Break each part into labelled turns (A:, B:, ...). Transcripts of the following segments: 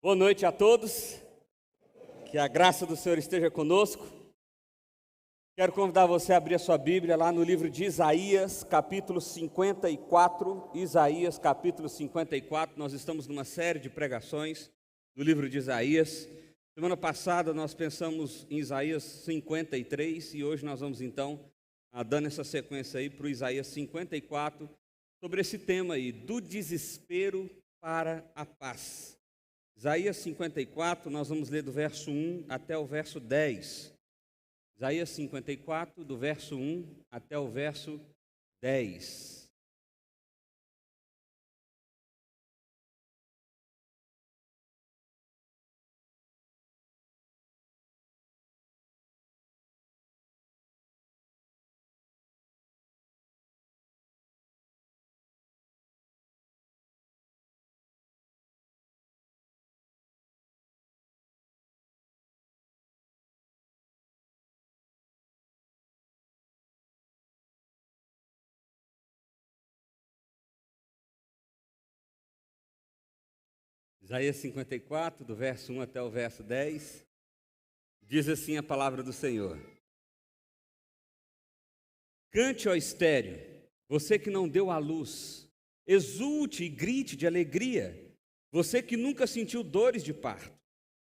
A: Boa noite a todos, que a graça do Senhor esteja conosco. Quero convidar você a abrir a sua Bíblia lá no livro de Isaías, capítulo 54. Isaías, capítulo 54, nós estamos numa série de pregações do livro de Isaías. Semana passada nós pensamos em Isaías 53 e hoje nós vamos então dando essa sequência aí para o Isaías 54, sobre esse tema aí, do desespero para a paz. Isaías 54, nós vamos ler do verso 1 até o verso 10. Isaías 54, do verso 1 até o verso 10. Isaías 54, do verso 1 até o verso 10, diz assim a palavra do Senhor. Cante, ó estéreo, você que não deu à luz, exulte e grite de alegria, você que nunca sentiu dores de parto,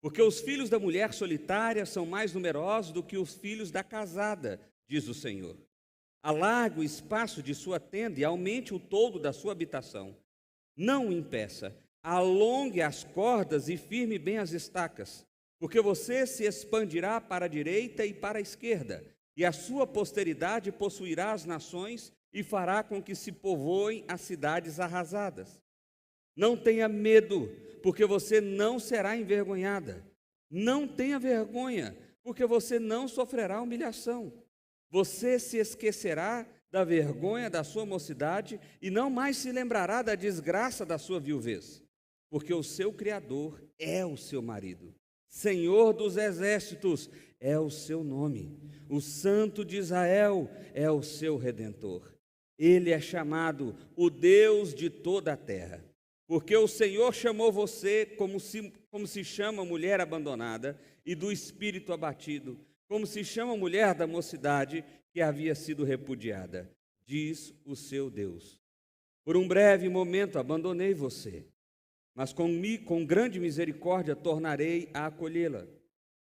A: porque os filhos da mulher solitária são mais numerosos do que os filhos da casada, diz o Senhor. Alargue o espaço de sua tenda e aumente o toldo da sua habitação. Não o impeça. Alongue as cordas e firme bem as estacas, porque você se expandirá para a direita e para a esquerda, e a sua posteridade possuirá as nações e fará com que se povoem as cidades arrasadas. Não tenha medo, porque você não será envergonhada. Não tenha vergonha, porque você não sofrerá humilhação. Você se esquecerá da vergonha da sua mocidade e não mais se lembrará da desgraça da sua viuvez. Porque o seu Criador é o seu marido, Senhor dos exércitos é o seu nome, o Santo de Israel é o seu Redentor. Ele é chamado o Deus de toda a terra, porque o Senhor chamou você como se chama mulher abandonada e do espírito abatido, como se chama mulher da mocidade que havia sido repudiada, diz o seu Deus. Por um breve momento abandonei você, mas com grande misericórdia tornarei a acolhê-la.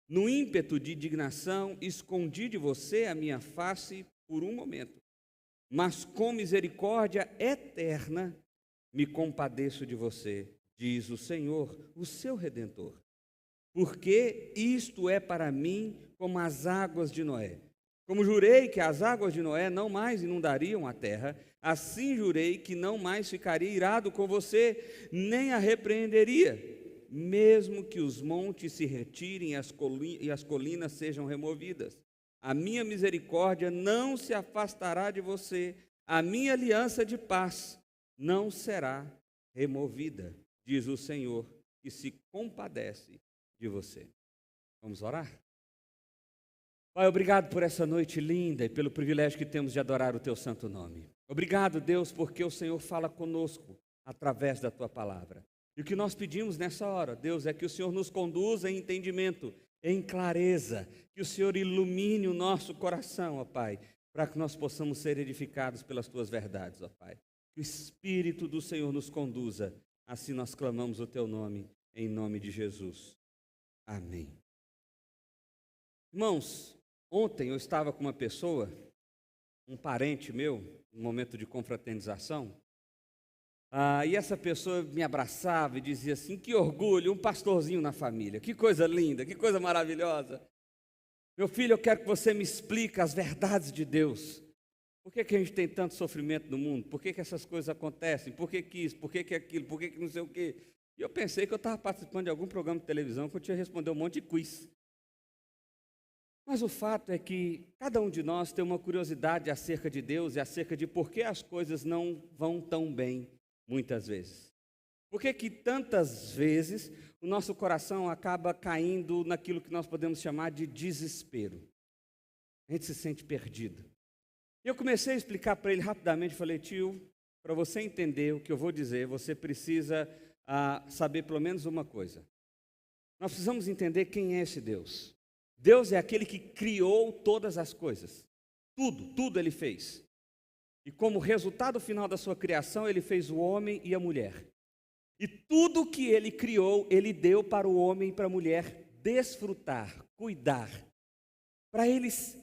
A: No ímpeto de indignação, escondi de você a minha face por um momento, mas com misericórdia eterna me compadeço de você, diz o Senhor, o seu Redentor. Porque isto é para mim como as águas de Noé. Como jurei que as águas de Noé não mais inundariam a terra, assim jurei que não mais ficaria irado com você, nem a repreenderia, mesmo que os montes se retirem e as colinas sejam removidas. A minha misericórdia não se afastará de você, a minha aliança de paz não será removida, diz o Senhor, que se compadece de você. Vamos orar? Pai, obrigado por essa noite linda e pelo privilégio que temos de adorar o Teu santo nome. Obrigado, Deus, porque o Senhor fala conosco através da Tua palavra. E o que nós pedimos nessa hora, Deus, é que o Senhor nos conduza em entendimento, em clareza, que o Senhor ilumine o nosso coração, ó Pai, para que nós possamos ser edificados pelas Tuas verdades, ó Pai. Que o Espírito do Senhor nos conduza, assim nós clamamos o Teu nome, em nome de Jesus. Amém. Irmãos, ontem eu estava com uma pessoa, um parente meu, um momento de confraternização, e essa pessoa me abraçava e dizia assim, que orgulho, um pastorzinho na família, que coisa linda, que coisa maravilhosa. Meu filho, eu quero que você me explique as verdades de Deus. Por que a gente tem tanto sofrimento no mundo? Por que essas coisas acontecem? Por que isso? Por que aquilo? Por que não sei o quê? E eu pensei que eu estava participando de algum programa de televisão que eu tinha respondido um monte de quiz. Mas o fato é que cada um de nós tem uma curiosidade acerca de Deus e acerca de por que as coisas não vão tão bem, muitas vezes. Por que tantas vezes o nosso coração acaba caindo naquilo que nós podemos chamar de desespero? A gente se sente perdido. Eu comecei a explicar para ele rapidamente, falei, tio, para você entender o que eu vou dizer, você precisa saber pelo menos uma coisa. nós precisamos entender quem é esse Deus. Deus é aquele que criou todas as coisas. Tudo Ele fez. E como resultado final da sua criação, Ele fez o homem e a mulher. E tudo que Ele criou, Ele deu para o homem e para a mulher desfrutar, cuidar, para eles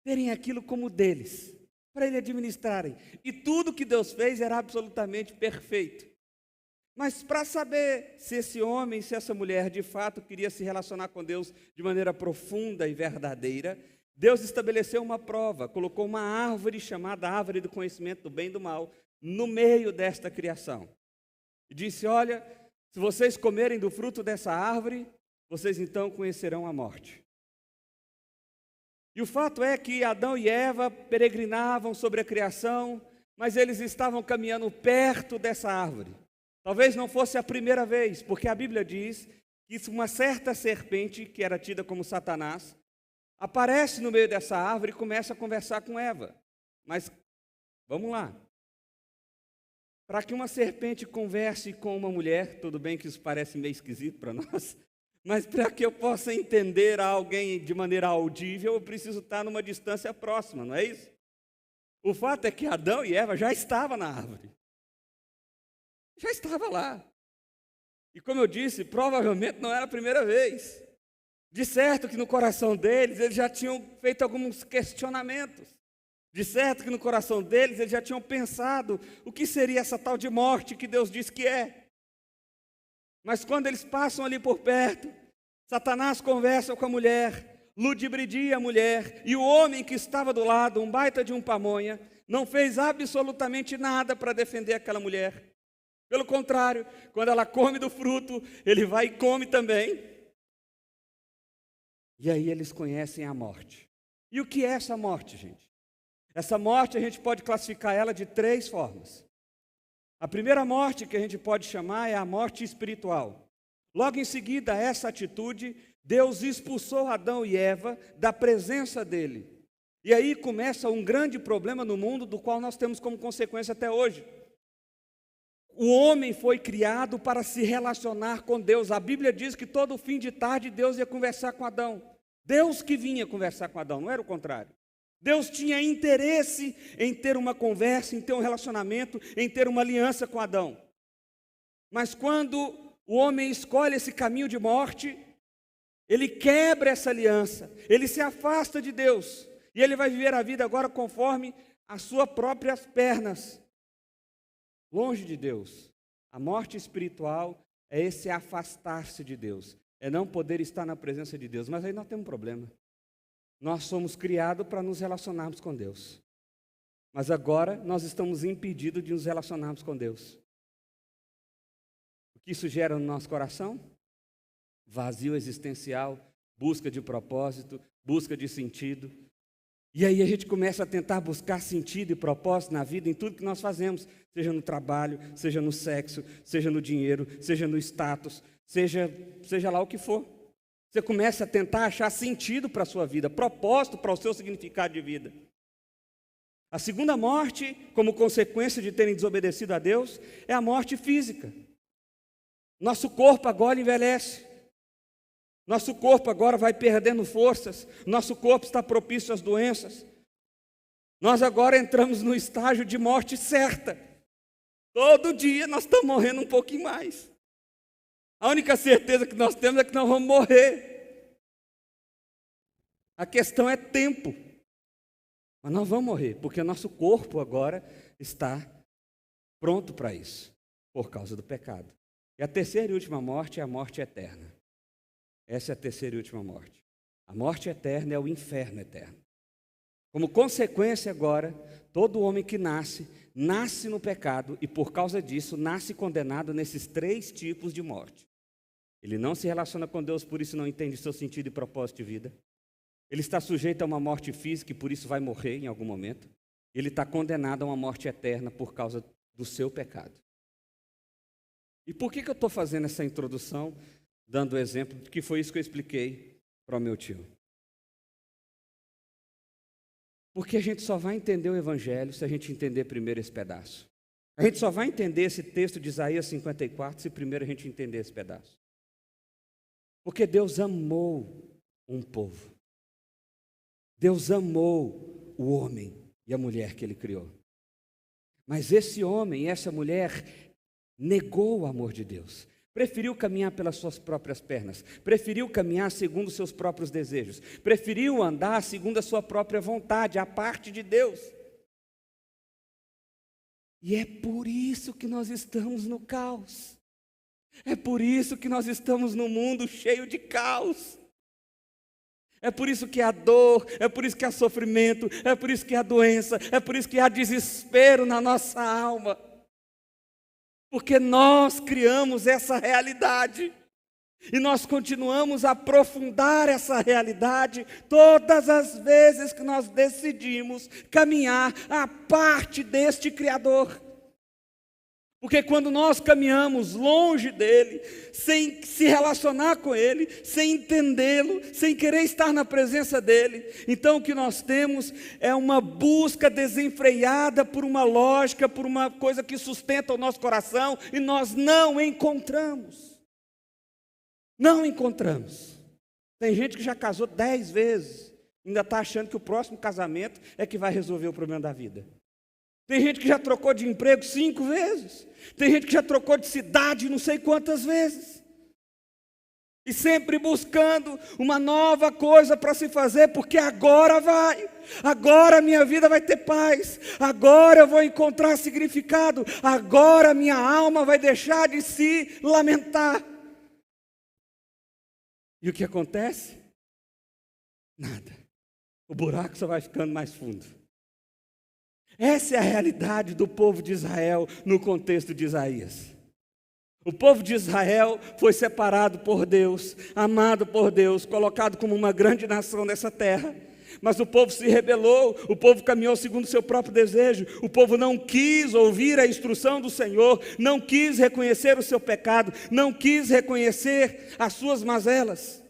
A: terem aquilo como deles, para eles administrarem. E tudo que Deus fez era absolutamente perfeito. Mas para saber se esse homem, se essa mulher de fato queria se relacionar com Deus de maneira profunda e verdadeira, Deus estabeleceu uma prova, colocou uma árvore chamada árvore do conhecimento do bem e do mal no meio desta criação. E disse: olha, se vocês comerem do fruto dessa árvore, vocês então conhecerão a morte. E o fato é que Adão e Eva peregrinavam sobre a criação, mas eles estavam caminhando perto dessa árvore. Talvez não fosse a primeira vez, porque a Bíblia diz que uma certa serpente, que era tida como Satanás, aparece no meio dessa árvore e começa a conversar com Eva. Mas, vamos lá. Para que uma serpente converse com uma mulher, tudo bem que isso parece meio esquisito para nós, mas para que eu possa entender alguém de maneira audível, eu preciso estar numa distância próxima, não é isso? O fato é que Adão e Eva já estavam na árvore. Já estava lá. E como eu disse, provavelmente não era a primeira vez. De certo que no coração deles, eles já tinham feito alguns questionamentos. De certo que no coração deles, eles já tinham pensado o que seria essa tal de morte que Deus diz que é. Mas quando eles passam ali por perto, Satanás conversa com a mulher, ludibridia a mulher, e o homem que estava do lado, um baita de um pamonha, não fez absolutamente nada para defender aquela mulher. Pelo contrário, quando ela come do fruto, ele vai e come também. E aí eles conhecem a morte. E o que é essa morte, gente? Essa morte a gente pode classificar ela de 3 formas. A primeira morte que a gente pode chamar é a morte espiritual. Logo em seguida a essa atitude, Deus expulsou Adão e Eva da presença dele. E aí começa um grande problema no mundo, do qual nós temos como consequência até hoje. O homem foi criado para se relacionar com Deus. A Bíblia diz que todo fim de tarde Deus ia conversar com Adão. Deus que vinha conversar com Adão, não era o contrário. Deus tinha interesse em ter uma conversa, em ter um relacionamento, em ter uma aliança com Adão. Mas quando o homem escolhe esse caminho de morte, ele quebra essa aliança, ele se afasta de Deus, e ele vai viver a vida agora conforme as suas próprias pernas, longe de Deus. A morte espiritual é esse afastar-se de Deus, é não poder estar na presença de Deus. Mas aí nós temos um problema. Nós somos criados para nos relacionarmos com Deus, mas agora nós estamos impedidos de nos relacionarmos com Deus. O que isso gera no nosso coração? Vazio existencial, busca de propósito, busca de sentido. E aí a gente começa a tentar buscar sentido e propósito na vida, em tudo que nós fazemos, seja no trabalho, seja no sexo, seja no dinheiro, seja no status, seja lá o que for. Você começa a tentar achar sentido para a sua vida, propósito para o seu significado de vida. A segunda morte, como consequência de terem desobedecido a Deus, é a morte física. Nosso corpo agora envelhece. Nosso corpo agora vai perdendo forças. Nosso corpo está propício às doenças. Nós agora entramos no estágio de morte certa. Todo dia nós estamos morrendo um pouquinho mais. A única certeza que nós temos é que nós vamos morrer. A questão é tempo. Mas nós vamos morrer, porque o nosso corpo agora está pronto para isso, por causa do pecado. E a terceira e última morte é a morte eterna. Essa é a terceira e última morte. A morte eterna é o inferno eterno. Como consequência agora, todo homem que nasce no pecado e por causa disso nasce condenado nesses 3 tipos de morte. Ele não se relaciona com Deus, por isso não entende seu sentido e propósito de vida. Ele está sujeito a uma morte física e por isso vai morrer em algum momento. Ele está condenado a uma morte eterna por causa do seu pecado. E por que eu estou fazendo essa introdução, dando o exemplo, que foi isso que eu expliquei para o meu tio? Porque a gente só vai entender o Evangelho se a gente entender primeiro esse pedaço. A gente só vai entender esse texto de Isaías 54 se primeiro a gente entender esse pedaço. Porque Deus amou um povo. Deus amou o homem e a mulher que Ele criou. Mas esse homem e essa mulher negou o amor de Deus. Preferiu caminhar pelas suas próprias pernas. Preferiu caminhar segundo os seus próprios desejos. Preferiu andar segundo a sua própria vontade, a parte de Deus. E é por isso que nós estamos no caos. É por isso que nós estamos num mundo cheio de caos. É por isso que há dor, é por isso que há sofrimento, é por isso que há doença, é por isso que há desespero na nossa alma. Porque nós criamos essa realidade. E nós continuamos a aprofundar essa realidade todas as vezes que nós decidimos caminhar à parte deste Criador. Porque quando nós caminhamos longe dele, sem se relacionar com ele, sem entendê-lo, sem querer estar na presença dele, então o que nós temos é uma busca desenfreada por uma lógica, por uma coisa que sustenta o nosso coração, e nós não encontramos. Não encontramos. Tem gente que já casou 10 vezes, ainda está achando que o próximo casamento é que vai resolver o problema da vida. Tem gente que já trocou de emprego 5 vezes. Tem gente que já trocou de cidade não sei quantas vezes. E sempre buscando uma nova coisa para se fazer, porque agora vai. Agora a minha vida vai ter paz. Agora eu vou encontrar significado. Agora a minha alma vai deixar de se lamentar. E o que acontece? Nada. O buraco só vai ficando mais fundo. Essa é a realidade do povo de Israel no contexto de Isaías. O povo de Israel foi separado por Deus, amado por Deus, colocado como uma grande nação nessa terra. Mas o povo se rebelou, o povo caminhou segundo o seu próprio desejo, o povo não quis ouvir a instrução do Senhor, não quis reconhecer o seu pecado, não quis reconhecer as suas mazelas.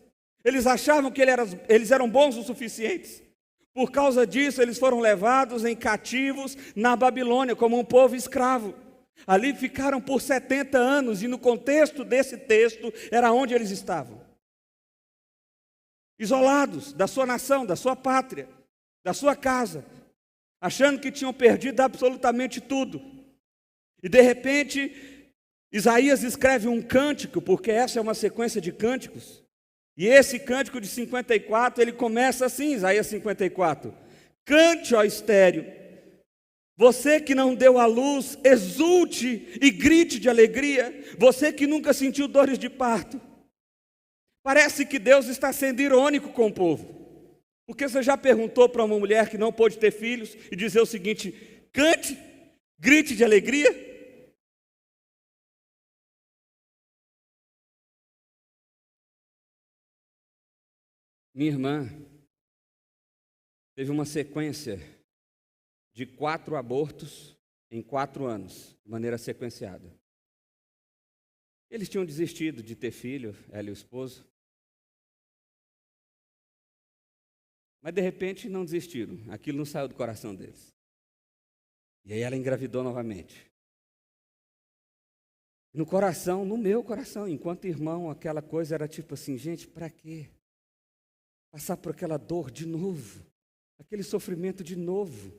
A: Eles achavam que eles eram bons o suficientes. Por causa disso, eles foram levados em cativos na Babilônia, como um povo escravo. Ali ficaram por 70 anos, e no contexto desse texto, era onde eles estavam. Isolados da sua nação, da sua pátria, da sua casa, achando que tinham perdido absolutamente tudo. E de repente, Isaías escreve um cântico, porque essa é uma sequência de cânticos. E esse cântico de 54, ele começa assim, Isaías 54. Cante, ó estéril, você que não deu à luz, exulte e grite de alegria, você que nunca sentiu dores de parto. Parece que Deus está sendo irônico com o povo. Porque você já perguntou para uma mulher que não pôde ter filhos e dizer o seguinte: cante, grite de alegria? Minha irmã teve uma sequência de 4 abortos em 4 anos, de maneira sequenciada. Eles tinham desistido de ter filho, ela e o esposo. Mas de repente não desistiram, aquilo não saiu do coração deles. E aí ela engravidou novamente. No coração, no meu coração, enquanto irmão, aquela coisa era tipo assim: gente, para quê? Passar por aquela dor de novo, aquele sofrimento de novo,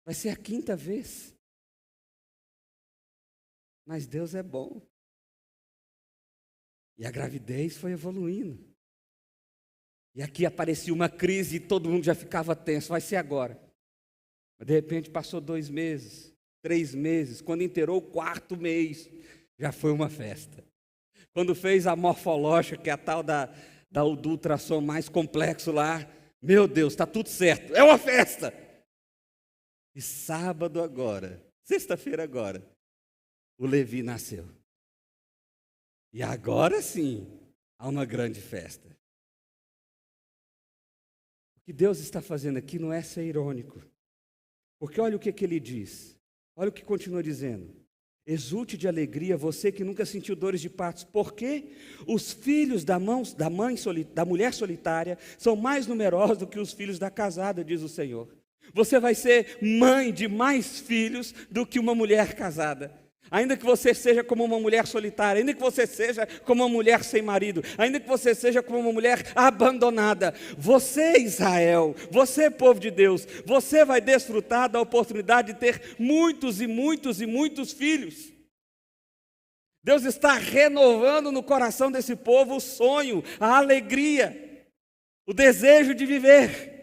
A: vai ser a 5ª vez. Mas Deus é bom. E a gravidez foi evoluindo. E aqui aparecia uma crise e todo mundo já ficava tenso, vai ser agora. Mas de repente passou 2 meses, 3 meses, quando inteirou o 4º mês, já foi uma festa. Quando fez a morfológica, que é a tal do ultrassom mais complexo lá, meu Deus, está tudo certo, é uma festa. E sábado agora, sexta-feira agora, o Levi nasceu. E agora sim, há uma grande festa. O que Deus está fazendo aqui não é ser irônico. Porque olha o que ele diz, olha o que continua dizendo. Exulte de alegria, você que nunca sentiu dores de partos, porque os filhos da mulher solitária são mais numerosos do que os filhos da casada, diz o Senhor. Você vai ser mãe de mais filhos do que uma mulher casada. Ainda que você seja como uma mulher solitária, ainda que você seja como uma mulher sem marido, ainda que você seja como uma mulher abandonada, você, Israel, você, povo de Deus, você vai desfrutar da oportunidade de ter muitos e muitos e muitos filhos. Deus está renovando no coração desse povo o sonho, a alegria, o desejo de viver.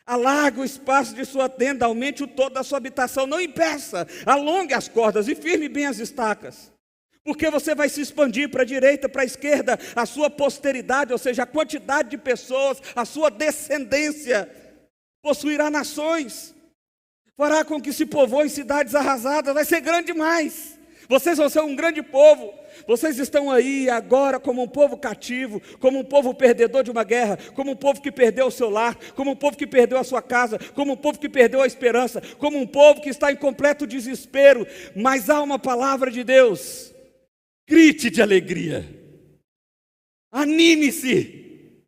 A: Alargue o espaço de sua tenda, aumente o todo da sua habitação, não impeça, alongue as cordas e firme bem as estacas, porque você vai se expandir para a direita, para a esquerda, a sua posteridade, ou seja, a quantidade de pessoas, a sua descendência, possuirá nações, fará com que se povoem cidades arrasadas, vai ser grande demais. Vocês vão ser um grande povo. Vocês estão aí agora como um povo cativo, como um povo perdedor de uma guerra, como um povo que perdeu o seu lar, como um povo que perdeu a sua casa, como um povo que perdeu a esperança, como um povo que está em completo desespero. Mas há uma palavra de Deus: grite de alegria, anime-se,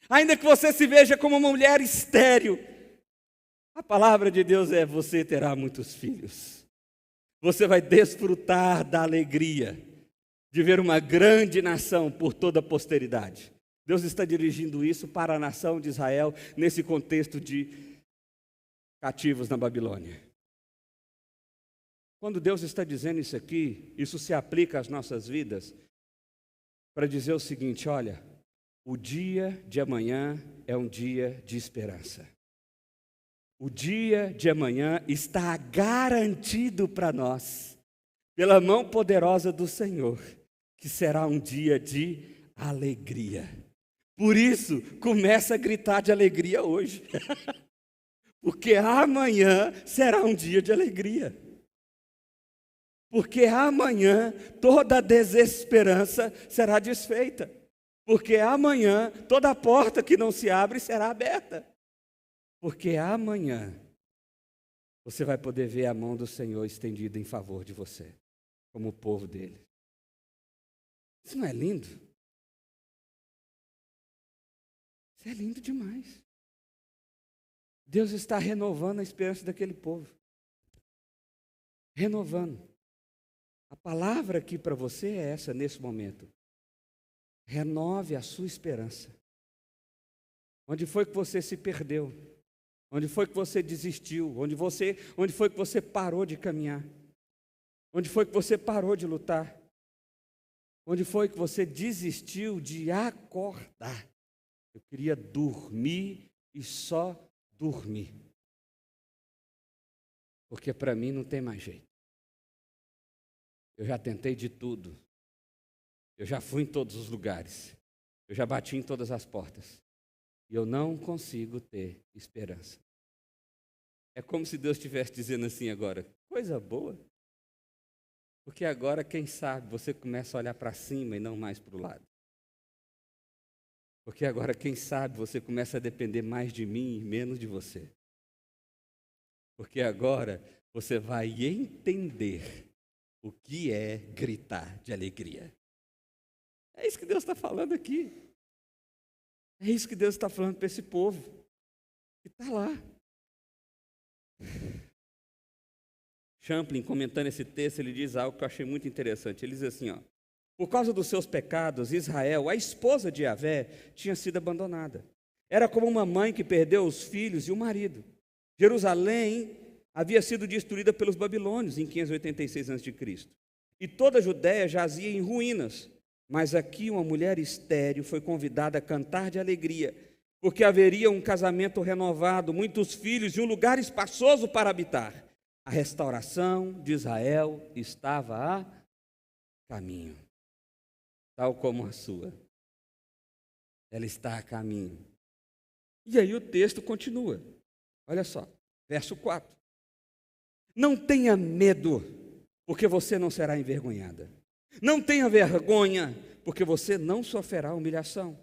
A: ainda que você se veja como uma mulher estéril. A palavra de Deus é: você terá muitos filhos. Você vai desfrutar da alegria de ver uma grande nação por toda a posteridade. Deus está dirigindo isso para a nação de Israel nesse contexto de cativos na Babilônia. Quando Deus está dizendo isso aqui, isso se aplica às nossas vidas para dizer o seguinte: olha, o dia de amanhã é um dia de esperança. O dia de amanhã está garantido para nós, pela mão poderosa do Senhor, que será um dia de alegria. Por isso, começa a gritar de alegria hoje, porque amanhã será um dia de alegria. Porque amanhã toda a desesperança será desfeita. Porque amanhã toda a porta que não se abre será aberta. Porque amanhã você vai poder ver a mão do Senhor estendida em favor de você, como o povo dele. Isso não é lindo? Isso é lindo demais. Deus está renovando a esperança daquele povo. Renovando. A palavra aqui para você é essa nesse momento. Renove a sua esperança. Onde foi que você se perdeu? Onde foi que você desistiu? Onde foi que você parou de caminhar? Onde foi que você parou de lutar? Onde foi que você desistiu de acordar? Eu queria dormir e só dormir. Porque para mim não tem mais jeito. Eu já tentei de tudo. Eu já fui em todos os lugares. Eu já bati em todas as portas. E eu não consigo ter esperança. É como se Deus estivesse dizendo assim agora: coisa boa. Porque agora, quem sabe, você começa a olhar para cima e não mais para o lado. Porque agora, quem sabe, você começa a depender mais de mim e menos de você. Porque agora você vai entender o que é gritar de alegria. É isso que Deus está falando aqui. É isso que Deus está falando para esse povo que está lá. Champlin, comentando esse texto, ele diz algo que eu achei muito interessante. Ele diz assim, ó: por causa dos seus pecados, Israel, a esposa de Javé, tinha sido abandonada. Era como uma mãe que perdeu os filhos e o marido. Jerusalém havia sido destruída pelos babilônios em 586 a.C. E toda a Judéia jazia em ruínas. Mas aqui uma mulher estéril foi convidada a cantar de alegria, porque haveria um casamento renovado, muitos filhos e um lugar espaçoso para habitar. A restauração de Israel estava a caminho, tal como a sua. Ela está a caminho. E aí o texto continua. Olha só, verso 4. Não tenha medo, porque você não será envergonhada. Não tenha vergonha, porque você não sofrerá humilhação.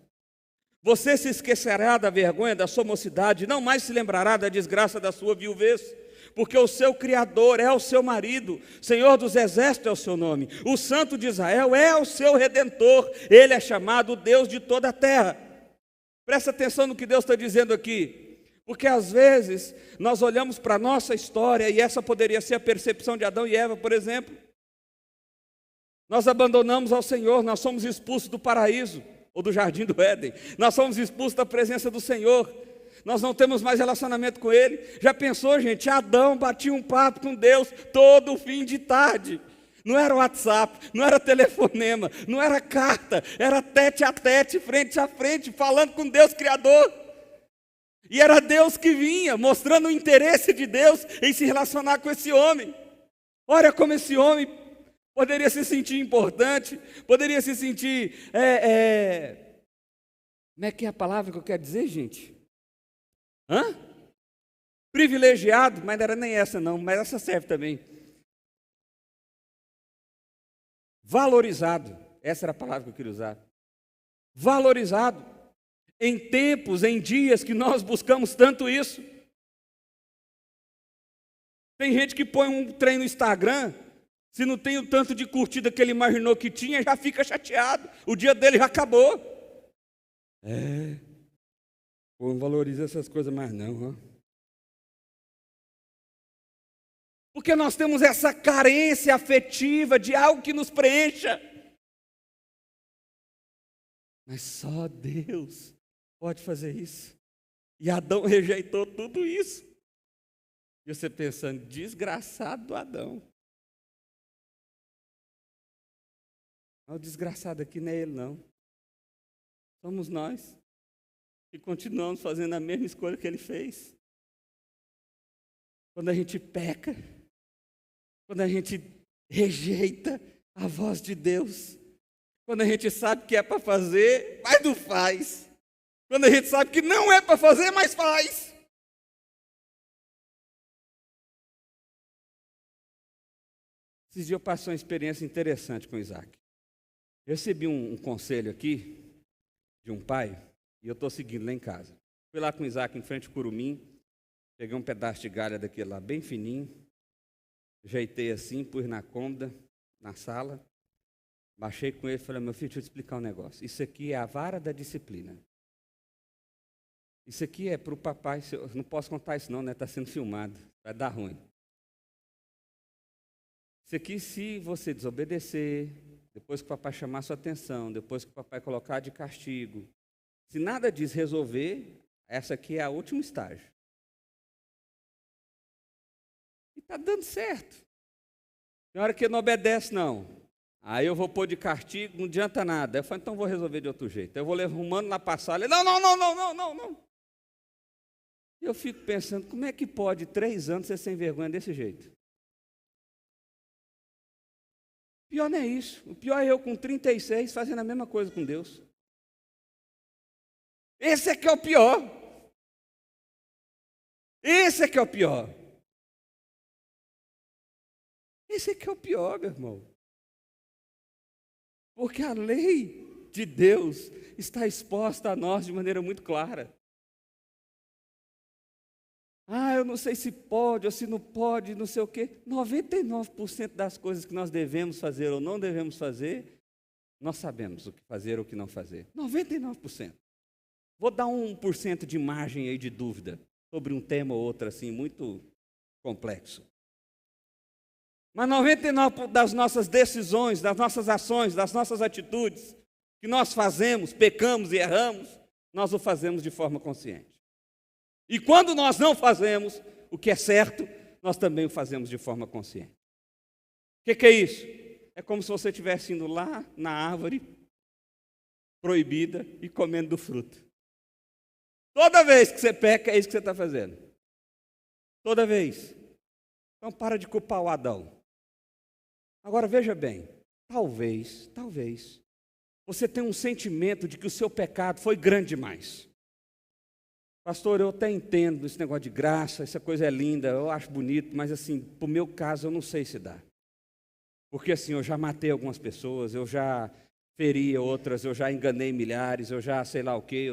A: Você se esquecerá da vergonha da sua mocidade, não mais se lembrará da desgraça da sua viuvez, porque o seu Criador é o seu marido, Senhor dos Exércitos é o seu nome, o Santo de Israel é o seu Redentor, Ele é chamado Deus de toda a terra. Presta atenção no que Deus está dizendo aqui, porque às vezes nós olhamos para a nossa história, e essa poderia ser a percepção de Adão e Eva, por exemplo. Nós abandonamos ao Senhor, nós somos expulsos do paraíso, ou do jardim do Éden. Nós somos expulsos da presença do Senhor. Nós não temos mais relacionamento com Ele. Já pensou, gente? Adão batia um papo com Deus todo fim de tarde. Não era WhatsApp, não era telefonema, não era carta, era tete a tete, frente a frente, falando com Deus Criador. E era Deus que vinha, mostrando o interesse de Deus em se relacionar com esse homem. Olha como esse homem poderia se sentir importante, poderia se sentir... Como é que é a palavra que eu quero dizer, gente? Privilegiado, mas não era nem essa não, mas essa serve também. Valorizado, essa era a palavra que eu queria usar. Valorizado, em tempos, em dias que nós buscamos tanto isso. Tem gente que põe um trem no Instagram, se não tem o tanto de curtida que ele imaginou que tinha, já fica chateado, o dia dele já acabou. Não valoriza essas coisas mais não. Porque nós temos essa carência afetiva de algo que nos preencha. Mas só Deus pode fazer isso. E Adão rejeitou tudo isso. E você pensando, desgraçado do Adão. O desgraçado aqui não é ele não. Somos nós. E continuamos fazendo a mesma escolha que ele fez. Quando a gente peca, quando a gente rejeita a voz de Deus, quando a gente sabe que é para fazer, mas não faz. Quando a gente sabe que não é para fazer, mas faz. Esses dias eu passei uma experiência interessante com o Isaac. Eu recebi um conselho aqui de um pai, e eu estou seguindo lá em casa. Fui lá com o Isaac em frente ao curumim, peguei um pedaço de galha daquele lá, bem fininho, ajeitei assim, pus na cômoda, na sala, baixei com ele e falei, meu filho, deixa eu te explicar um negócio. Isso aqui é a vara da disciplina. Isso aqui é para o papai, eu não posso contar isso não, né? Está sendo filmado, vai dar ruim. Isso aqui, se você desobedecer, depois que o papai chamar sua atenção, depois que o papai colocar de castigo, se nada disso resolver, essa aqui é a último estágio. E está dando certo. Tem hora que não obedece, não. Aí eu vou pôr de castigo, não adianta nada. Eu falo, então vou resolver de outro jeito. Eu vou arrumando lá para a sala. Não. E eu fico pensando, como é que pode 3 anos ser sem vergonha desse jeito? O pior não é isso. O pior é eu com 36 fazendo a mesma coisa com Deus. Esse é que é o pior. Esse é que é o pior. Esse é que é o pior, meu irmão. Porque a lei de Deus está exposta a nós de maneira muito clara. Eu não sei se pode ou se não pode, não sei o quê. 99% das coisas que nós devemos fazer ou não devemos fazer, nós sabemos o que fazer ou o que não fazer. 99%. Vou dar 1% de margem aí de dúvida sobre um tema ou outro assim, muito complexo. Mas 99% das nossas decisões, das nossas ações, das nossas atitudes, que nós fazemos, pecamos e erramos, nós o fazemos de forma consciente. E quando nós não fazemos o que é certo, nós também o fazemos de forma consciente. O que é isso? É como se você estivesse indo lá na árvore proibida e comendo do fruto. Toda vez que você peca, é isso que você está fazendo. Toda vez. Então para de culpar o Adão. Agora veja bem, talvez, você tenha um sentimento de que o seu pecado foi grande demais. Pastor, eu até entendo esse negócio de graça, essa coisa é linda, eu acho bonito, mas assim, para o meu caso eu não sei se dá. Porque assim, eu já matei algumas pessoas, eu já feri outras, eu já enganei milhares, eu já sei lá o quê.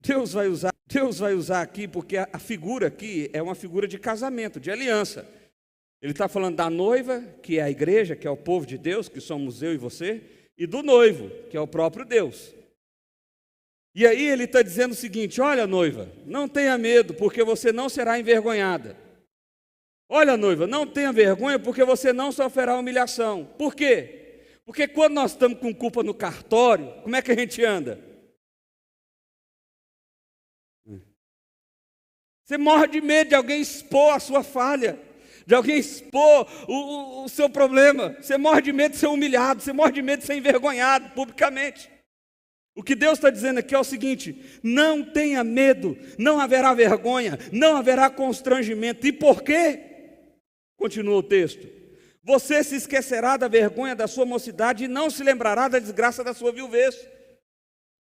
A: Deus vai usar aqui, porque a figura aqui é uma figura de casamento, de aliança. Ele está falando da noiva, que é a igreja, que é o povo de Deus, que somos eu e você, e do noivo, que é o próprio Deus. E aí ele está dizendo o seguinte: olha, noiva, não tenha medo, porque você não será envergonhada. Olha, noiva, não tenha vergonha, porque você não sofrerá humilhação. Por quê? Porque quando nós estamos com culpa no cartório, como é que a gente anda? Você morre de medo de alguém expor a sua falha, de alguém expor o seu problema. Você morre de medo de ser humilhado, você morre de medo de ser envergonhado publicamente. O que Deus está dizendo aqui é o seguinte: não tenha medo, não haverá vergonha, não haverá constrangimento. E por quê? Continua o texto: você se esquecerá da vergonha da sua mocidade e não se lembrará da desgraça da sua viuvez.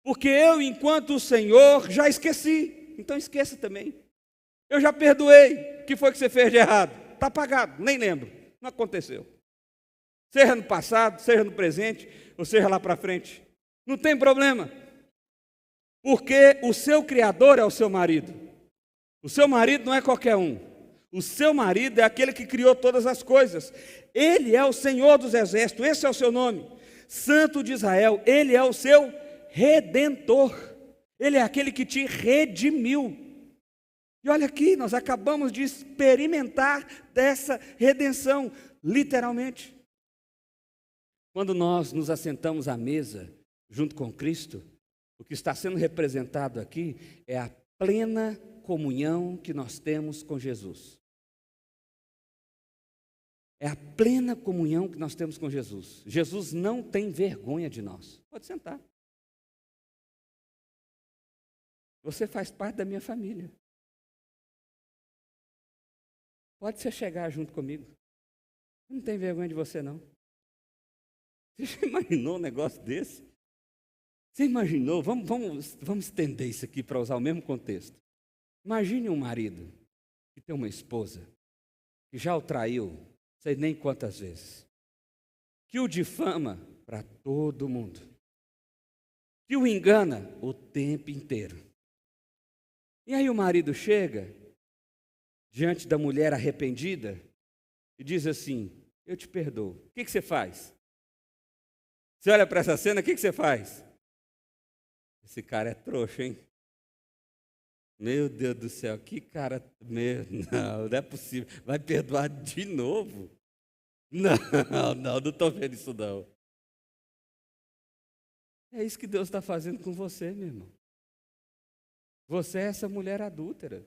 A: Porque eu, enquanto o Senhor, já esqueci. Então esqueça também. Eu já perdoei. O que foi que você fez de errado? Está pagado, nem lembro. Não aconteceu. Seja no passado, seja no presente, ou seja lá para frente. Não tem problema. Porque o seu Criador é o seu marido. O seu marido não é qualquer um. O seu marido é aquele que criou todas as coisas. Ele é o Senhor dos exércitos, esse é o seu nome. Santo de Israel, ele é o seu Redentor. Ele é aquele que te redimiu. E olha aqui, nós acabamos de experimentar dessa redenção, literalmente. Quando nós nos assentamos à mesa, junto com Cristo, o que está sendo representado aqui é a plena comunhão que nós temos com Jesus. É a plena comunhão que nós temos com Jesus. Jesus não tem vergonha de nós. Pode sentar. Você faz parte da minha família. Pode você chegar junto comigo. Eu não tenho vergonha de você, não. Você já imaginou um negócio desse? Você imaginou? Vamos estender isso aqui para usar o mesmo contexto. Imagine um marido que tem uma esposa que já o traiu, sei nem quantas vezes, que o difama para todo mundo, que o engana o tempo inteiro. E aí o marido chega diante da mulher arrependida e diz assim: eu te perdoo. O que você faz? Você olha para essa cena, o que você faz? Esse cara é trouxa, hein? Meu Deus do céu, que cara... não é possível. Vai perdoar de novo? Não estou vendo isso não. É isso que Deus está fazendo com você, meu irmão. Você é essa mulher adúltera.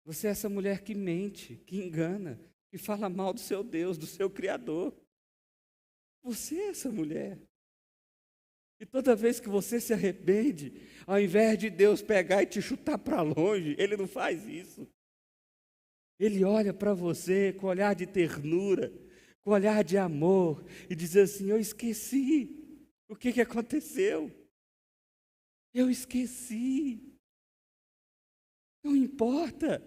A: Você é essa mulher que mente, que engana, que fala mal do seu Deus, do seu Criador. Você é essa mulher. E toda vez que você se arrepende, ao invés de Deus pegar e te chutar para longe, Ele não faz isso. Ele olha para você com olhar de ternura, com olhar de amor, e diz assim: eu esqueci o que aconteceu. Eu esqueci. Não importa.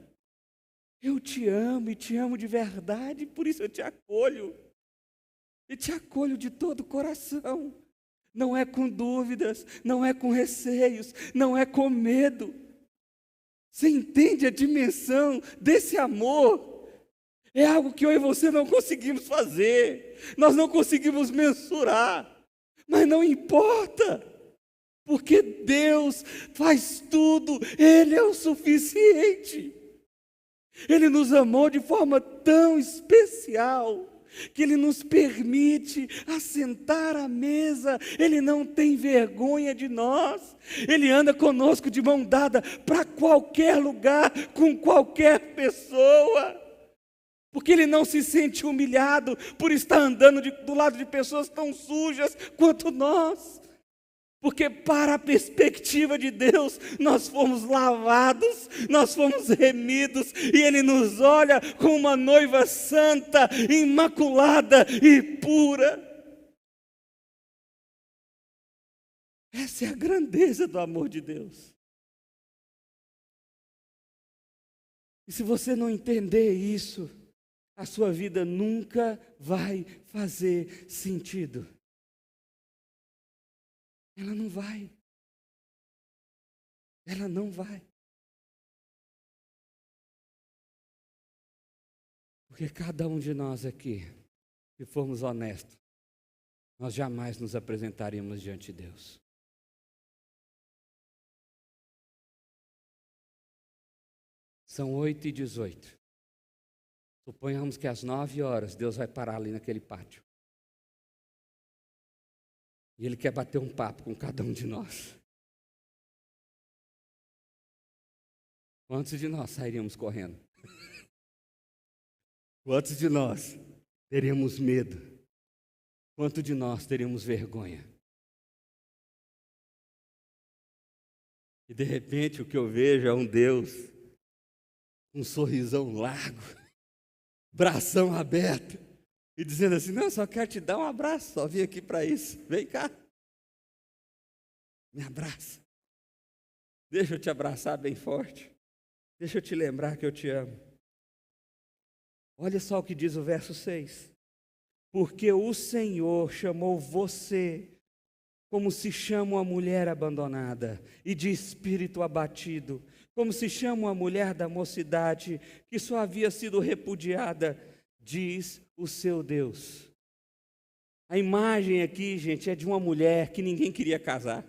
A: Eu te amo e te amo de verdade, por isso eu te acolho. E te acolho de todo o coração. Não é com dúvidas, não é com receios, não é com medo. Você entende a dimensão desse amor? É algo que eu e você não conseguimos fazer, nós não conseguimos mensurar, mas não importa, porque Deus faz tudo, Ele é o suficiente. Ele nos amou de forma tão especial, que Ele nos permite assentar à mesa. Ele não tem vergonha de nós. Ele anda conosco de mão dada para qualquer lugar, com qualquer pessoa, porque Ele não se sente humilhado por estar andando do lado de pessoas tão sujas quanto nós. Porque para a perspectiva de Deus, nós fomos lavados, nós fomos remidos, e Ele nos olha como uma noiva santa, imaculada e pura. Essa é a grandeza do amor de Deus. E se você não entender isso, a sua vida nunca vai fazer sentido. Ela não vai. Ela não vai. Porque cada um de nós aqui, se formos honestos, nós jamais nos apresentaríamos diante de Deus. São 8h18. Suponhamos que às 9h Deus vai parar ali naquele pátio. E Ele quer bater um papo com cada um de nós. Quantos de nós sairíamos correndo? Quantos de nós teríamos medo? Quantos de nós teríamos vergonha? E de repente o que eu vejo é um Deus, um sorrisão largo, bração aberto, e dizendo assim: não, eu só quero te dar um abraço, só vim aqui para isso, vem cá, me abraça, deixa eu te abraçar bem forte, deixa eu te lembrar que eu te amo. Olha só o que diz o verso 6, porque o Senhor chamou você como se chama uma mulher abandonada e de espírito abatido, como se chama uma mulher da mocidade que só havia sido repudiada, diz o seu Deus. A imagem aqui, gente, é de uma mulher que ninguém queria casar.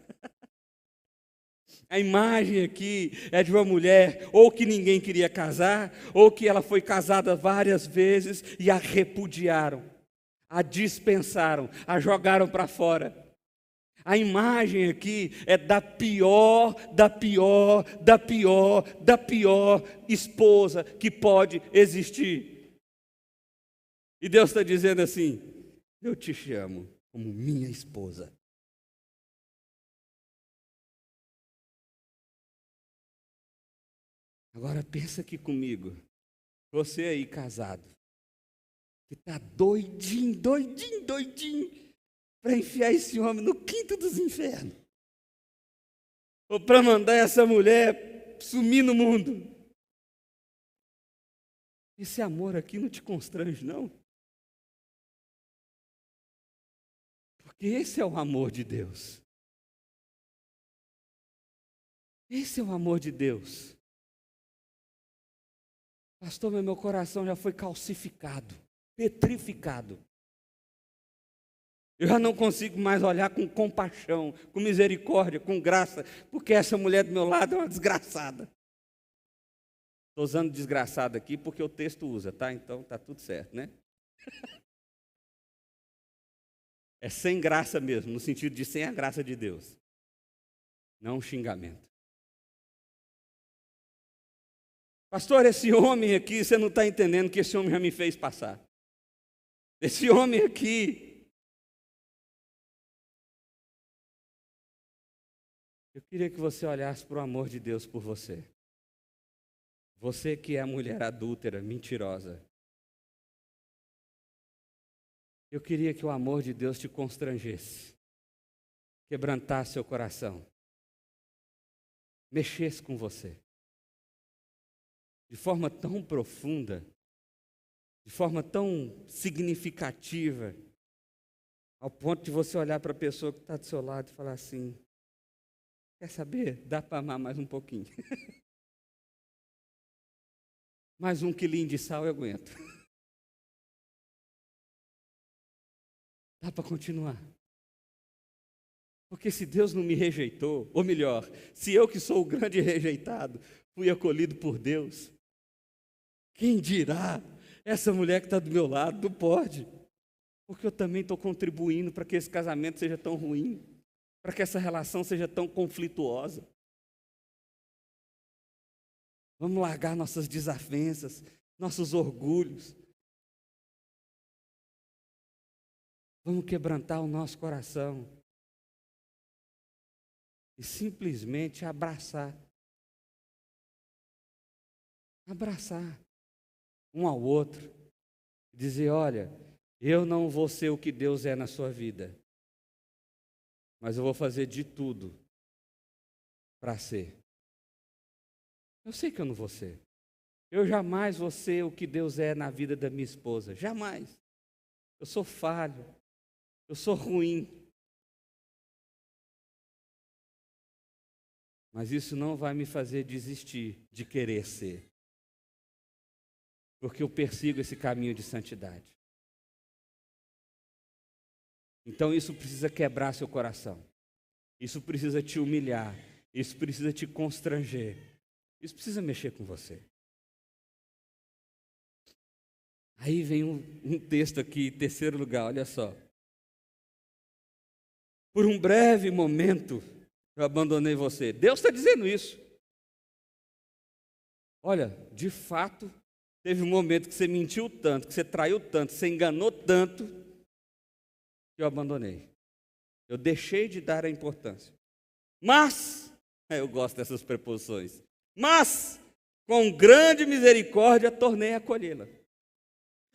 A: A imagem aqui é de uma mulher ou que ninguém queria casar, ou que ela foi casada várias vezes e a repudiaram, a dispensaram, a jogaram para fora. A imagem aqui é da pior esposa que pode existir. E Deus está dizendo assim: eu te chamo como minha esposa. Agora pensa aqui comigo, você aí casado, que está doidinho para enfiar esse homem no quinto dos infernos, ou para mandar essa mulher sumir no mundo. Esse amor aqui não te constrange, não? Porque esse é o amor de Deus. Esse é o amor de Deus. Pastor, mas meu coração já foi calcificado, petrificado. Eu já não consigo mais olhar com compaixão, com misericórdia, com graça, porque essa mulher do meu lado é uma desgraçada. Estou usando desgraçada aqui porque o texto usa, tá? Então tá tudo certo, né? É sem graça mesmo, no sentido de sem a graça de Deus. Não um xingamento. Pastor, esse homem aqui, você não está entendendo que esse homem já me fez passar. Esse homem aqui. Eu queria que você olhasse para o amor de Deus por você. Você que é a mulher adúltera, mentirosa. Eu queria que o amor de Deus te constrangesse, quebrantasse seu coração, mexesse com você. De forma tão profunda, de forma tão significativa, ao ponto de você olhar para a pessoa que está do seu lado e falar assim: quer saber? Dá para amar mais um pouquinho. Mais um quilinho de sal eu aguento. Dá para continuar. Porque se Deus não me rejeitou, ou melhor, se eu que sou o grande rejeitado, fui acolhido por Deus, quem dirá essa mulher que está do meu lado? Não pode. Porque eu também estou contribuindo para que esse casamento seja tão ruim, para que essa relação seja tão conflituosa. Vamos largar nossas desavenças, nossos orgulhos. Vamos quebrantar o nosso coração e simplesmente abraçar. Abraçar um ao outro. Dizer: olha, eu não vou ser o que Deus é na sua vida, mas eu vou fazer de tudo para ser. Eu sei que eu não vou ser. Eu jamais vou ser o que Deus é na vida da minha esposa. Jamais. Eu sou falho. Eu sou ruim. Mas isso não vai me fazer desistir de querer ser. Porque eu persigo esse caminho de santidade. Então isso precisa quebrar seu coração. Isso precisa te humilhar. Isso precisa te constranger. Isso precisa mexer com você. Aí vem um texto aqui, em terceiro lugar, olha só. Por um breve momento, eu abandonei você. Deus está dizendo isso. Olha, de fato, teve um momento que você mentiu tanto, que você traiu tanto, que você enganou tanto, que eu abandonei. Eu deixei de dar a importância. Mas, eu gosto dessas preposições, mas, com grande misericórdia, tornei a acolhê-la.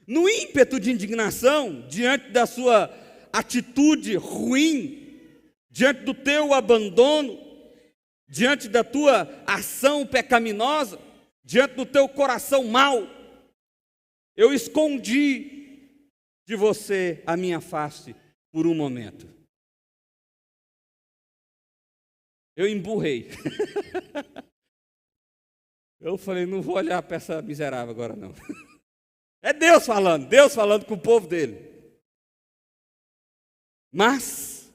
A: No ímpeto de indignação, diante da sua atitude ruim, diante do teu abandono, diante da tua ação pecaminosa, diante do teu coração mau, eu escondi de você a minha face por um momento. Eu emburrei. Eu falei, não vou olhar para essa miserável agora não. É Deus falando com o povo dele. Mas,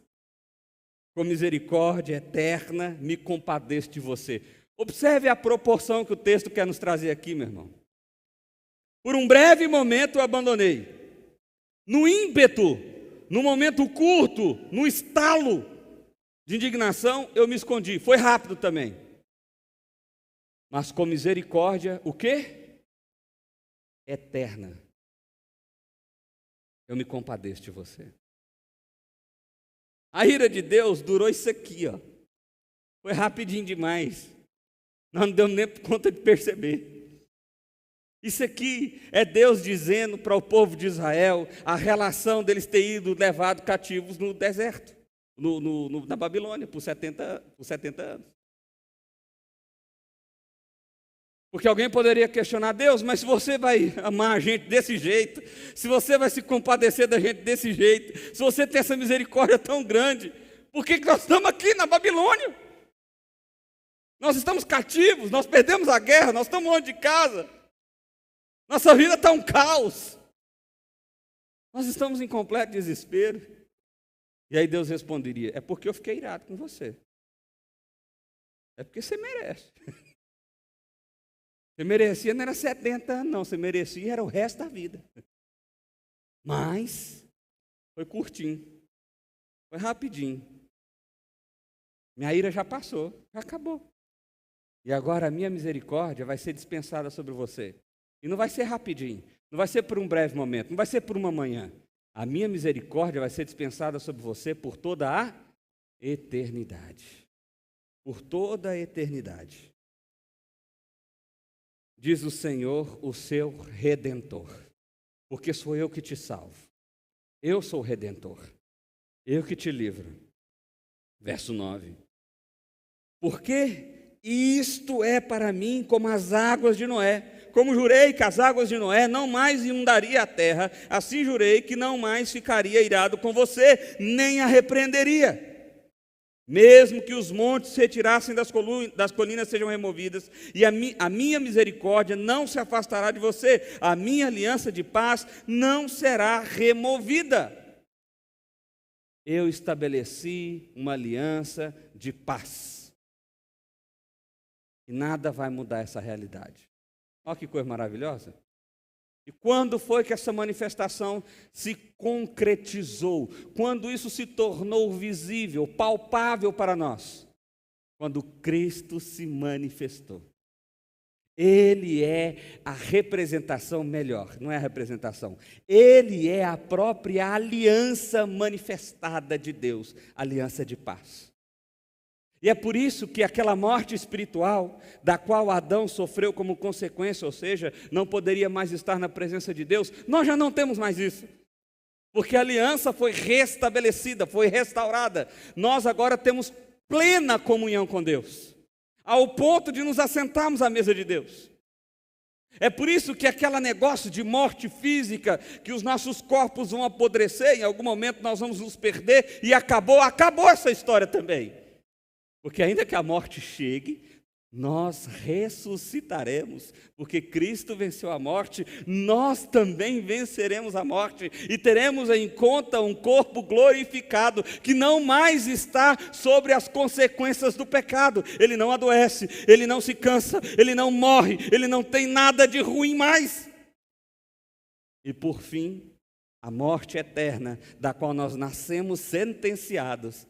A: com misericórdia eterna, me compadeço de você. Observe a proporção que o texto quer nos trazer aqui, meu irmão. Por um breve momento eu abandonei. No ímpeto, no momento curto, no estalo de indignação, eu me escondi. Foi rápido também. Mas com misericórdia, o quê? Eterna. Eu me compadeço de você. A ira de Deus durou isso aqui, ó. Foi rapidinho demais. Nós não demos nem conta de perceber. Isso aqui é Deus dizendo para o povo de Israel a relação deles ter ido levado cativos no deserto, na Babilônia, por 70 anos. Porque alguém poderia questionar, Deus, mas se você vai amar a gente desse jeito, se você vai se compadecer da gente desse jeito, se você tem essa misericórdia tão grande, por que nós estamos aqui na Babilônia? Nós estamos cativos, nós perdemos a guerra, nós estamos longe de casa, nossa vida está um caos, nós estamos em completo desespero. E aí Deus responderia, é porque eu fiquei irado com você, é porque você merece. Você merecia não era 70 anos, não. Você merecia era o resto da vida. Mas foi curtinho. Foi rapidinho. Minha ira já passou, já acabou. E agora a minha misericórdia vai ser dispensada sobre você. E não vai ser rapidinho. Não vai ser por um breve momento. Não vai ser por uma manhã. A minha misericórdia vai ser dispensada sobre você por toda a eternidade. Por toda a eternidade. Diz o Senhor, o seu Redentor, porque sou eu que te salvo. Eu sou o Redentor, eu que te livro. Verso 9. Porque isto é para mim como as águas de Noé. Como jurei que as águas de Noé não mais inundaria a terra, assim jurei que não mais ficaria irado com você, nem a repreenderia. Mesmo que os montes se retirassem das colinas sejam removidas, e a minha misericórdia não se afastará de você, a minha aliança de paz não será removida. Eu estabeleci uma aliança de paz. E nada vai mudar essa realidade. Olha que coisa maravilhosa. E quando foi que essa manifestação se concretizou? Quando isso se tornou visível, palpável para nós? Quando Cristo se manifestou. Ele é a representação melhor, não é a representação. Ele é a própria aliança manifestada de Deus, aliança de paz. E é por isso que aquela morte espiritual, da qual Adão sofreu como consequência, ou seja, não poderia mais estar na presença de Deus, nós já não temos mais isso. Porque a aliança foi restabelecida, foi restaurada. Nós agora temos plena comunhão com Deus, ao ponto de nos assentarmos à mesa de Deus. É por isso que aquele negócio de morte física, que os nossos corpos vão apodrecer, em algum momento nós vamos nos perder, e acabou essa história também. Porque ainda que a morte chegue, nós ressuscitaremos, porque Cristo venceu a morte, nós também venceremos a morte, e teremos em conta um corpo glorificado, que não mais está sobre as consequências do pecado. Ele não adoece, ele não se cansa, ele não morre, ele não tem nada de ruim mais. E por fim, a morte eterna, da qual nós nascemos sentenciados,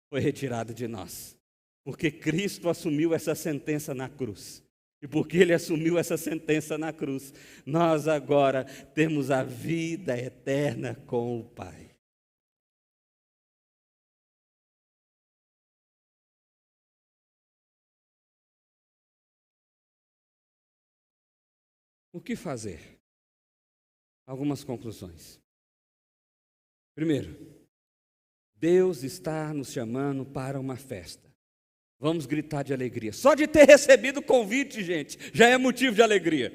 A: foi retirada de nós. Porque Cristo assumiu essa sentença na cruz. E porque Ele assumiu essa sentença na cruz, nós agora temos a vida eterna com o Pai. O que fazer? Algumas conclusões. Primeiro, Deus está nos chamando para uma festa. Vamos gritar de alegria. Só de ter recebido o convite, gente, já é motivo de alegria.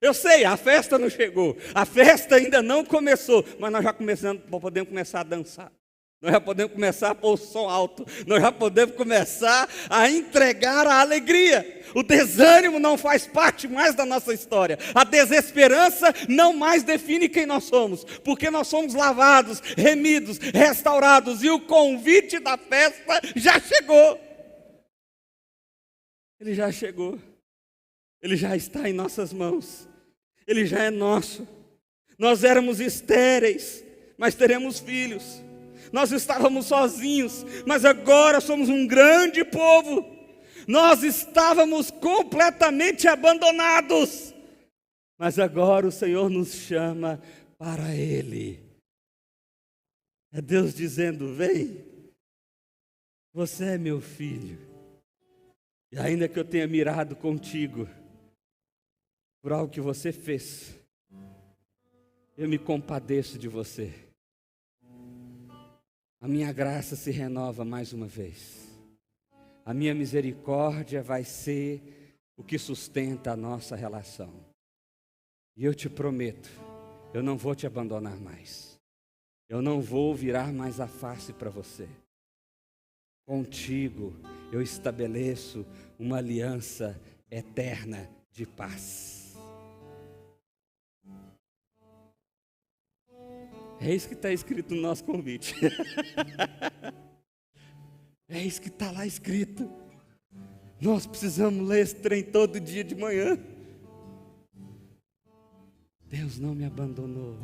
A: Eu sei, a festa não chegou, a festa ainda não começou, mas nós já podemos começar a dançar. Nós já podemos começar a pôr o som alto. Nós já podemos começar a entregar a alegria. O desânimo não faz parte mais da nossa história. A desesperança não mais define quem nós somos. Porque nós somos lavados, remidos, restaurados. E o convite da festa já chegou. Ele já chegou. Ele já está em nossas mãos. Ele já é nosso. Nós éramos estéreis, mas teremos filhos. Nós estávamos sozinhos, mas agora somos um grande povo. Nós estávamos completamente abandonados, mas agora o Senhor nos chama para Ele. É Deus dizendo: vem, você é meu filho. E ainda que eu tenha mirado contigo por algo que você fez, eu me compadeço de você. A minha graça se renova mais uma vez. A minha misericórdia vai ser o que sustenta a nossa relação. E eu te prometo, eu não vou te abandonar mais. Eu não vou virar mais a face para você. Contigo eu estabeleço uma aliança eterna de paz. É isso que está escrito no nosso convite. É isso que está lá escrito. Nós precisamos ler esse trem todo dia de manhã. Deus não me abandonou.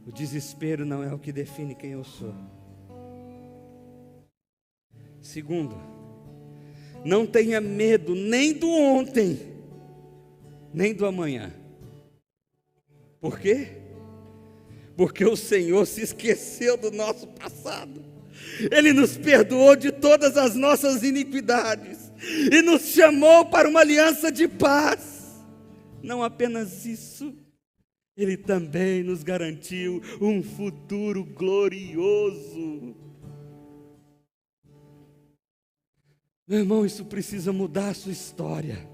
A: O desespero não é o que define quem eu sou. Segundo, não tenha medo nem do ontem, nem do amanhã. Por quê? Porque o Senhor se esqueceu do nosso passado. Ele nos perdoou de todas as nossas iniquidades e nos chamou para uma aliança de paz. Não apenas isso, Ele também nos garantiu um futuro glorioso. Meu irmão, isso precisa mudar a sua história.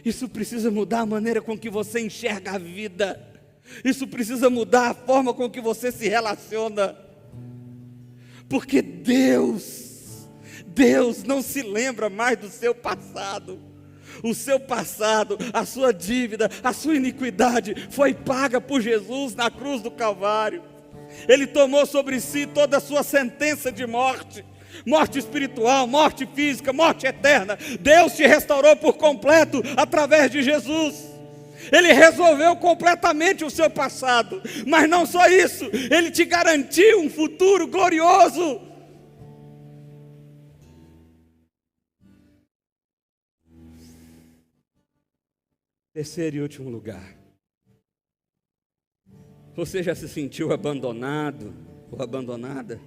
A: Isso precisa mudar a maneira com que você enxerga a vida. Isso precisa mudar a forma com que você se relaciona. Porque Deus não se lembra mais do seu passado. O seu passado, a sua dívida, a sua iniquidade foi paga por Jesus na cruz do Calvário. Ele tomou sobre si toda a sua sentença de morte. Morte espiritual, morte física, morte eterna. Deus te restaurou por completo através de Jesus. Ele resolveu completamente o seu passado. Mas não só isso, Ele te garantiu um futuro glorioso. Terceiro e último lugar. Você já se sentiu abandonado ou abandonada?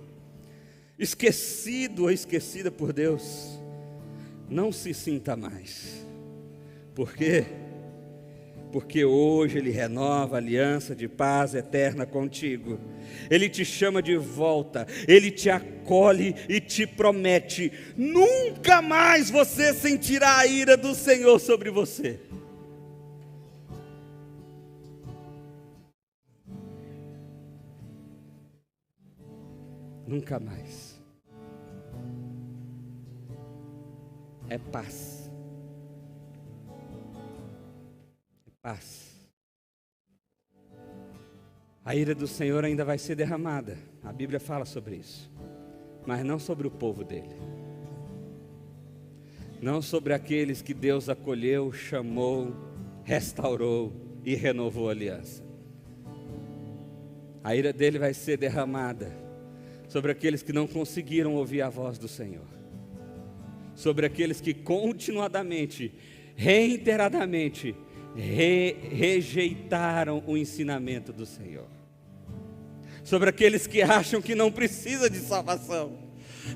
A: Esquecido ou esquecida por Deus? Não se sinta mais. Por quê? Porque hoje Ele renova a aliança de paz eterna contigo. Ele te chama de volta, Ele te acolhe e te promete: nunca mais você sentirá a ira do Senhor sobre você. Nunca mais. É paz. Paz. A ira do Senhor ainda vai ser derramada. A Bíblia fala sobre isso. Mas não sobre o povo dele. Não sobre aqueles que Deus acolheu, chamou, restaurou e renovou a aliança. A ira dele vai ser derramada sobre aqueles que não conseguiram ouvir a voz do Senhor, sobre aqueles que continuadamente, reiteradamente, rejeitaram o ensinamento do Senhor, sobre aqueles que acham que não precisa de salvação,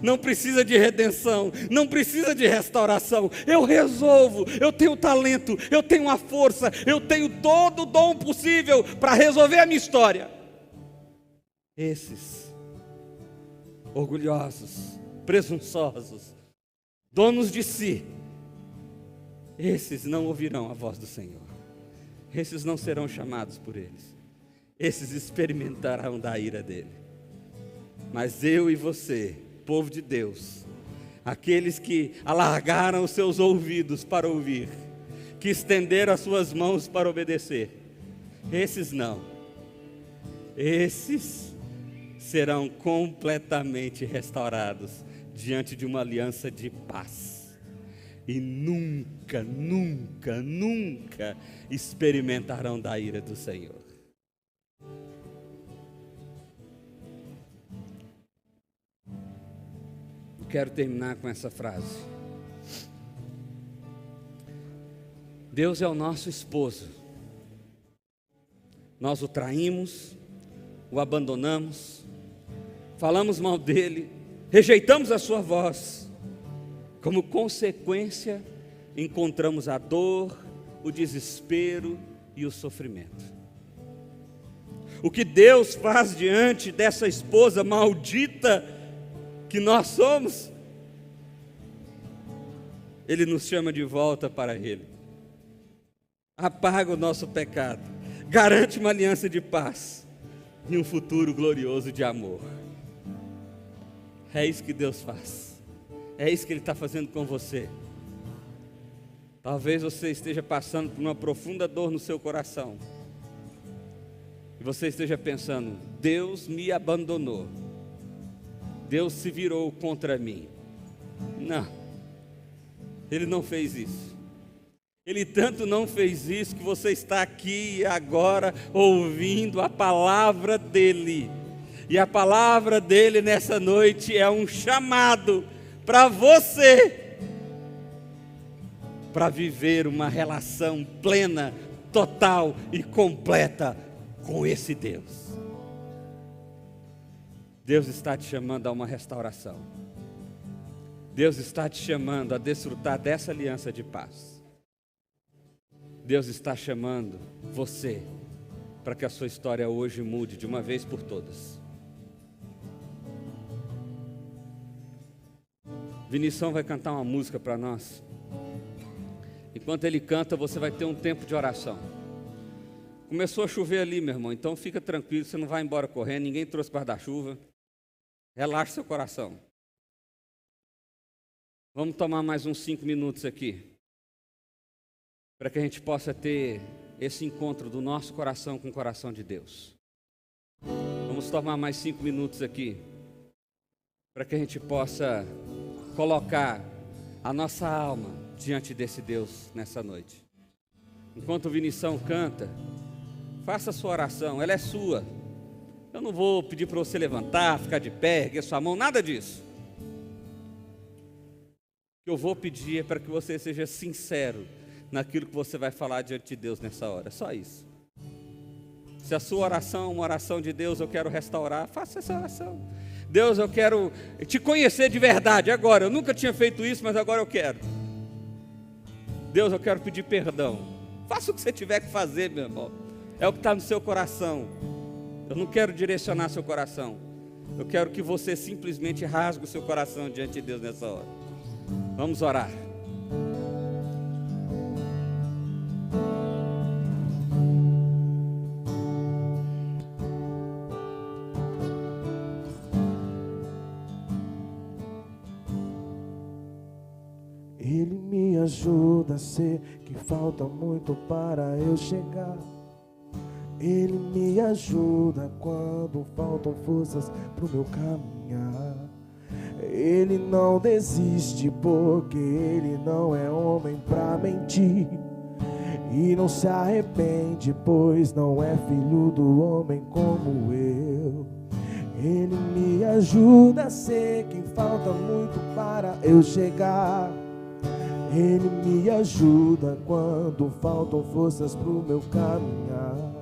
A: não precisa de redenção, não precisa de restauração. Eu resolvo, eu tenho talento, eu tenho a força, eu tenho todo o dom possível para resolver a minha história. Esses orgulhosos, presunçosos, donos de si, esses não ouvirão a voz do Senhor, esses não serão chamados por eles, esses experimentarão da ira dele. Mas eu e você, povo de Deus, aqueles que alargaram os seus ouvidos para ouvir, que estenderam as suas mãos para obedecer, esses não, esses serão completamente restaurados diante de uma aliança de paz, e nunca, nunca, nunca experimentarão da ira do Senhor. Quero terminar com essa frase. Deus é o nosso esposo. Nós o traímos, o abandonamos, falamos mal dele, rejeitamos a sua voz. Como consequência, encontramos a dor, o desespero e o sofrimento. O que Deus faz diante dessa esposa maldita que nós somos? Ele nos chama de volta para Ele, apaga o nosso pecado, garante uma aliança de paz e um futuro glorioso de amor. É isso que Deus faz, é isso que Ele está fazendo com você. Talvez você esteja passando por uma profunda dor no seu coração, e você esteja pensando: Deus me abandonou, Deus se virou contra mim. Não, Ele não fez isso. Ele tanto não fez isso que você está aqui agora ouvindo a palavra dEle. E a palavra dEle nessa noite é um chamado para você, para viver uma relação plena, total e completa com esse Deus. Deus está te chamando a uma restauração. Deus está te chamando a desfrutar dessa aliança de paz. Deus está chamando você para que a sua história hoje mude de uma vez por todas. Vinição vai cantar uma música para nós. Enquanto ele canta, você vai ter um tempo de oração. Começou a chover ali, meu irmão, então fica tranquilo, você não vai embora correndo, ninguém trouxe guarda-chuva. Relaxe seu coração. Vamos tomar mais uns 5 minutos aqui, para que a gente possa ter esse encontro do nosso coração com o coração de Deus. Vamos tomar mais 5 minutos aqui, para que a gente possa colocar a nossa alma diante desse Deus nessa noite. Enquanto o Vinição canta, faça a sua oração, ela é sua. Eu não vou pedir para você levantar, ficar de pé, erguer sua mão, nada disso. O que eu vou pedir é para que você seja sincero naquilo que você vai falar diante de Deus nessa hora, só isso. Se a sua oração é uma oração de Deus, eu quero restaurar, faça essa oração. Deus, eu quero te conhecer de verdade agora, eu nunca tinha feito isso, mas agora eu quero. Deus, eu quero pedir perdão. Faça o que você tiver que fazer, meu irmão, é o que está no seu coração. Eu não quero direcionar seu coração, eu quero que você simplesmente rasgue o seu coração diante de Deus nessa hora. Vamos orar.
B: Ele me ajuda a ser que falta muito para eu chegar. Ele me ajuda quando faltam forças pro meu caminhar. Ele não desiste porque Ele não é homem pra mentir. e não se arrepende, pois não é filho do homem como eu. Ele me ajuda a ser quem falta muito para eu chegar. Ele me ajuda quando faltam forças pro meu caminhar.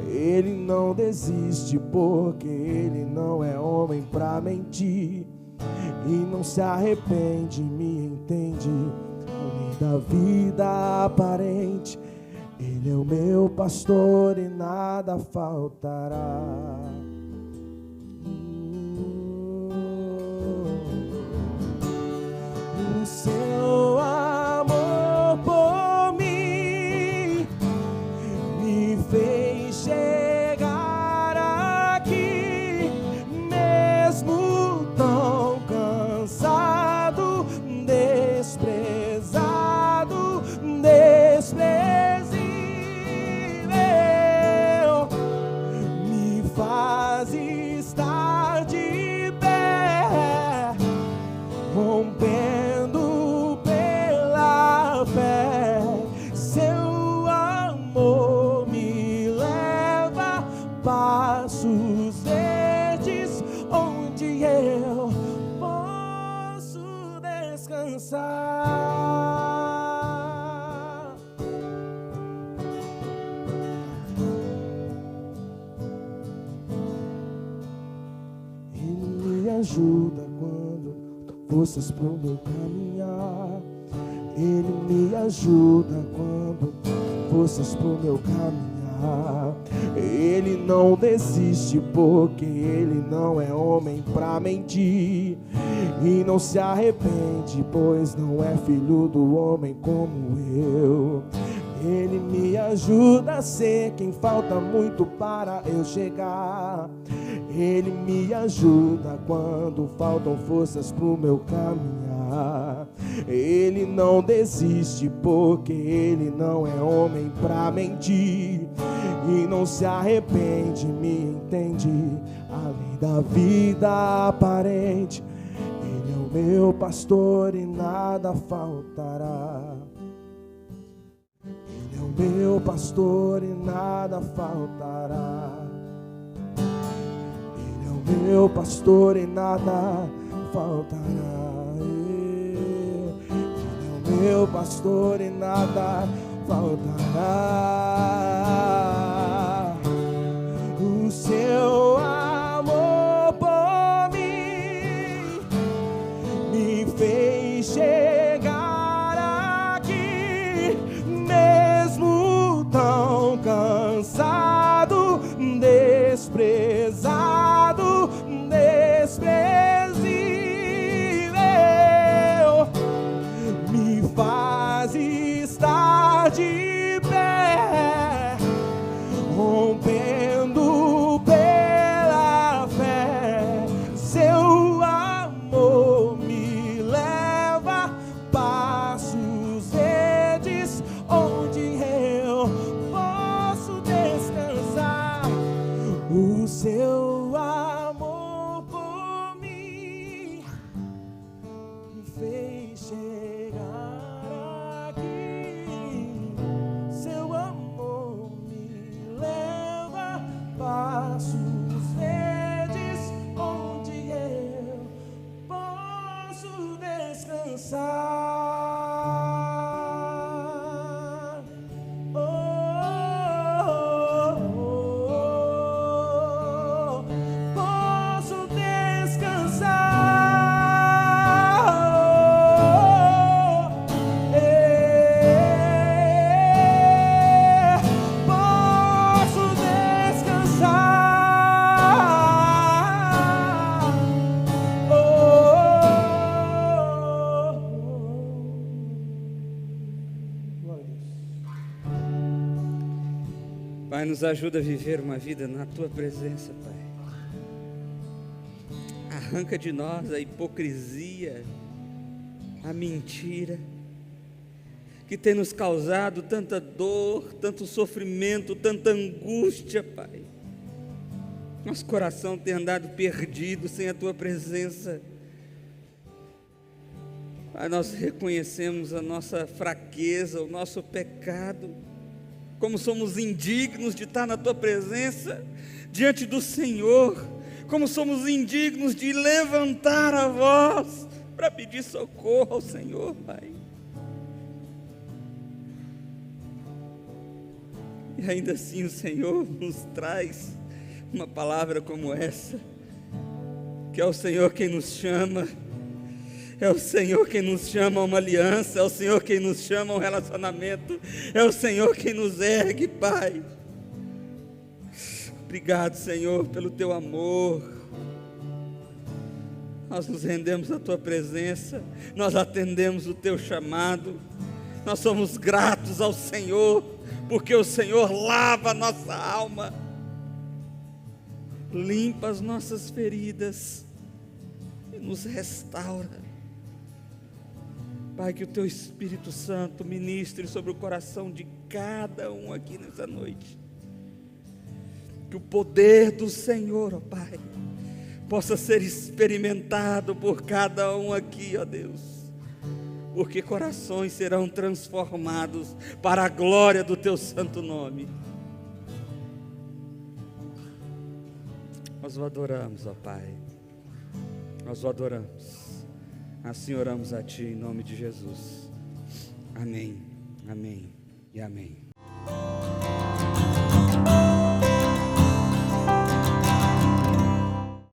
B: Ele não desiste porque ele não é homem pra mentir, e não se arrepende, me entende, além da vida aparente. Ele é o meu pastor e nada faltará. O seu amor por mim me fez chegar aqui, mesmo tão cansado, desprezado, desprezível, me faz estar de pé, rompendo pela fé. Seu amor me leva passos verdes, onde eu posso descansar. Ele me ajuda quando forças pro meu caminhar. Ele me ajuda quando forças pro meu caminhar. Ele não desiste porque ele não é homem pra mentir, e não se arrepende, pois não é filho do homem como eu. Ele me ajuda a ser quem falta muito para eu chegar. Ele me ajuda quando faltam forças pro meu caminhar. Ele não desiste porque ele não é homem pra mentir, e não se arrepende, me entende, além da vida aparente. Ele é o meu pastor e nada faltará. Ele é o meu pastor e nada faltará. Ele é o meu pastor e nada faltará. Ele é o meu pastor e nada faltará. O seu amor por mim me fez chegar aqui, mesmo tão cansado, desprezado, desprezível, me faz estar de pé, rompendo pela fé. Seu amor me lva passos verdes, onde eu posso descansar. O seu amor por mim me fez chegar aqui. Seu amor me leva passos verdes, onde eu posso descansar. Oh, oh, oh, oh. Posso descansar. Posso descansar. Glória a Deus.
A: Pai, nos ajuda a viver uma vida na Tua presença, Pai. Arranca de nós a hipocrisia, a mentira, que tem nos causado tanta dor, tanto sofrimento, tanta angústia, Pai. Nosso coração tem andado perdido sem a Tua presença. Pai, nós reconhecemos a nossa fraqueza, o nosso pecado, como somos indignos de estar na Tua presença, diante do Senhor, como somos indignos de levantar a voz para pedir socorro ao Senhor, Pai. E ainda assim o Senhor nos traz uma palavra como essa, que é o Senhor quem nos chama, é o Senhor quem nos chama a uma aliança, é o Senhor quem nos chama a um relacionamento, é o Senhor quem nos ergue, Pai. Obrigado, Senhor, pelo Teu amor. Nós nos rendemos à Tua presença, nós atendemos o Teu chamado, nós somos gratos ao Senhor, porque o Senhor lava a nossa alma, limpa as nossas feridas e nos restaura. Pai, que o Teu Espírito Santo ministre sobre o coração de cada um aqui nessa noite. Que o poder do Senhor, ó Pai, possa ser experimentado por cada um aqui, ó Deus. Porque corações serão transformados para a glória do Teu santo nome. Nós o adoramos, ó Pai. Nós o adoramos. Assim oramos a Ti em nome de Jesus. Amém, amém e amém.